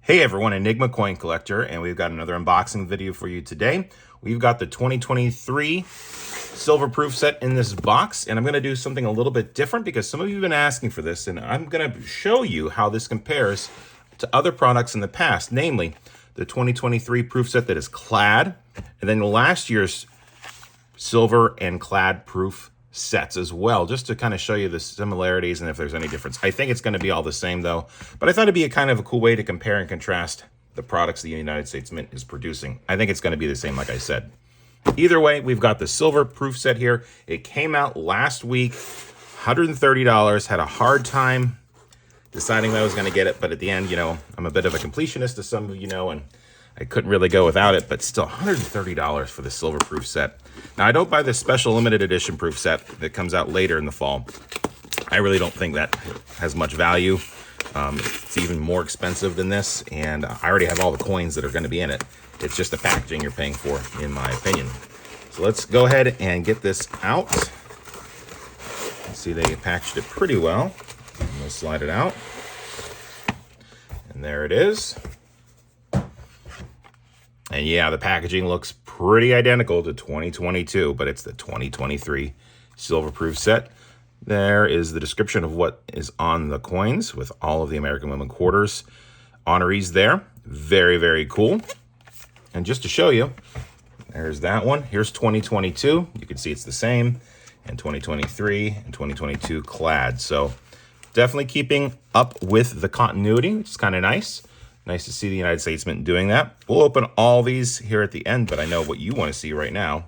Hey everyone, EnigmaCoinCollector, and we've got another unboxing video for you today. We've got the 2023 silver proof set in this box, and I'm going to do something a little bit different because some of you have been asking for this, and I'm going to show you how this compares to other products in the past, namely the 2023 proof set that is Clad, and then last year's silver and Clad proof sets as well, just to kind of show you the similarities and if there's any difference. I think it's going to be all the same though, but I thought it'd be a kind of a cool way to compare and contrast the products the United States Mint is producing. I think it's going to be the same, like I said. Either way, we've got the silver proof set here. It came out last week, $130. Had a hard time deciding that I was going to get it, but at the end, you know, I'm a bit of a completionist, as some of you know, and I couldn't really go without it, but still $130 for the silver proof set. Now, I don't buy the special limited edition proof set that comes out later in the fall. I really don't think that has much value. It's even more expensive than this, and I already have all the coins that are going to be in it. It's just the packaging you're paying for, in my opinion. So let's go ahead and get this out. You see, they packaged it pretty well. We'll slide it out. And there it is. And yeah, the packaging looks pretty identical to 2022, but it's the 2023 silver proof set. There is the description of what is on the coins with all of the American women quarters honorees there. Very, very cool. And just to show you, there's that one. Here's 2022. You can see it's the same. And 2023 and 2022 Clad. So definitely keeping up with the continuity, which is kind of nice. Nice to see the United States Mint doing that. We'll open all these here at the end, but I know what you want to see right now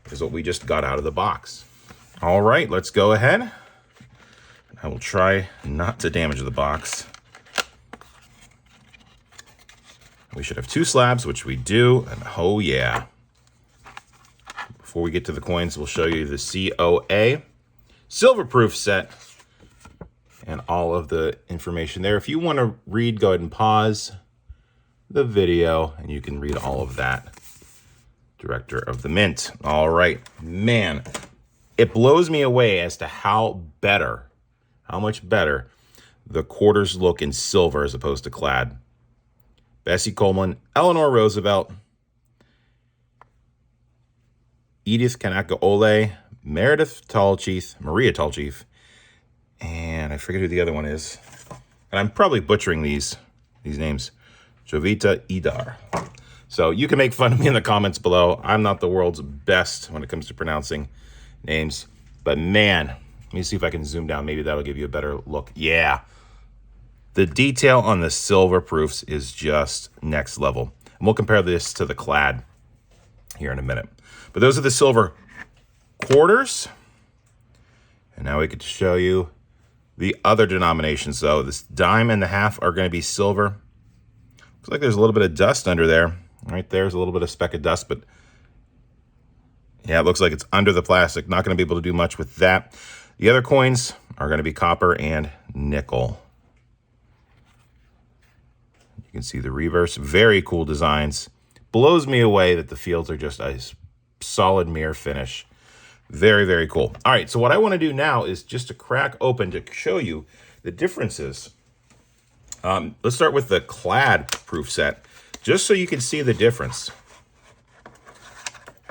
is what we just got out of the box. All right, let's go ahead. I will try not to damage the box. We should have two slabs, which we do, and oh yeah. Before we get to the coins, we'll show you the COA silver proof set and all of the information there. If you want to read, go ahead and pause the video and you can read all of that. Director of the Mint. All right, man, it blows me away as to how much better the quarters look in silver as opposed to Clad. Bessie Coleman, Eleanor Roosevelt, Edith Kanaka-Ole, Meredith Tallchief, Maria Tallchief, and I forget who the other one is. And I'm probably butchering these names. Jovita Idar. So you can make fun of me in the comments below. I'm not the world's best when it comes to pronouncing names. But man, let me see if I can zoom down. Maybe that'll give you a better look. Yeah. The detail on the silver proofs is just next level. And we'll compare this to the Clad here in a minute. But those are the silver quarters. And now we get to show you the other denominations. So this dime and the half are going to be silver. Looks like there's a little bit of dust under there. Right there's a little bit of speck of dust, but yeah, it looks like it's under the plastic. Not going to be able to do much with that. The other coins are going to be copper and nickel. You can see the reverse. Very cool designs. Blows me away that the fields are just a solid mirror finish. Very, very cool. All right, so what I want to do now is just to crack open to show you the differences. Let's start with the Clad proof set, just so you can see the difference.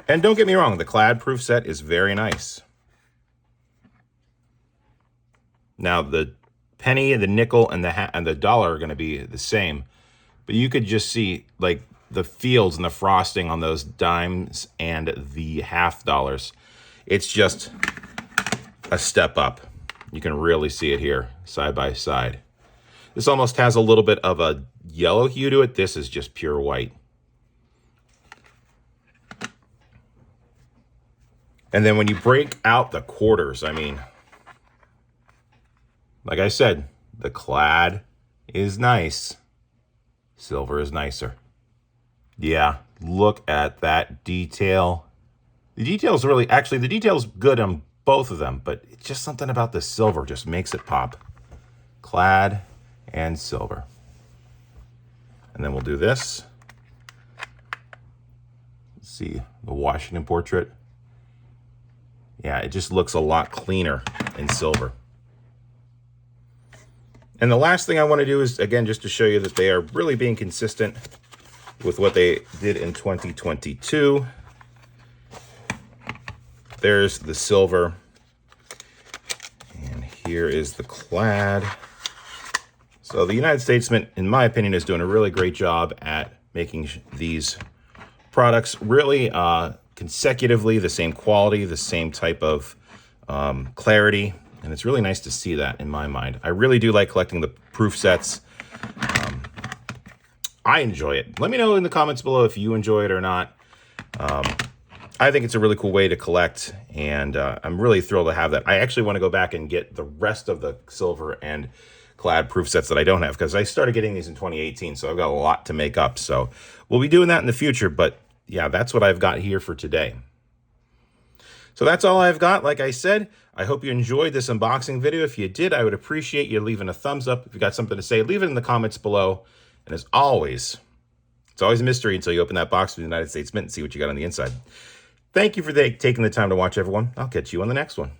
And don't get me wrong, the Clad proof set is very nice. Now, the penny, the nickel, and the dollar are going to be the same, but you could just see like the fields and the frosting on those dimes and the half dollars. It's just a step up. You can really see it here, side by side. This almost has a little bit of a yellow hue to it. This is just pure white. And then when you break out the quarters, I mean, like I said, the Clad is nice. Silver is nicer. Yeah, look at that detail. The detail's really, actually, the detail's good on both of them, but it's just something about the silver just makes it pop. Clad and silver. And then we'll do this. Let's see, the Washington portrait. Yeah, it just looks a lot cleaner in silver. And the last thing I want to do is, again, just to show you that they are really being consistent with what they did in 2022. There's the silver. And here is the clad. So the United States Mint, in my opinion, is doing a really great job at making these products really consecutively the same quality, the same type of clarity. And it's really nice to see that in my mind. I really do like collecting the proof sets. I enjoy it. Let me know in the comments below if you enjoy it or not. I think it's a really cool way to collect, and I'm really thrilled to have that. I actually want to go back and get the rest of the silver and clad proof sets that I don't have, because I started getting these in 2018, so I've got a lot to make up. So we'll be doing that in the future, but yeah, that's what I've got here for today. So that's all I've got. Like I said, I hope you enjoyed this unboxing video. If you did, I would appreciate you leaving a thumbs up. If you got something to say, leave it in the comments below. And as always, it's always a mystery until you open that box with the United States Mint and see what you got on the inside. Thank you for taking the time to watch, everyone. I'll catch you on the next one.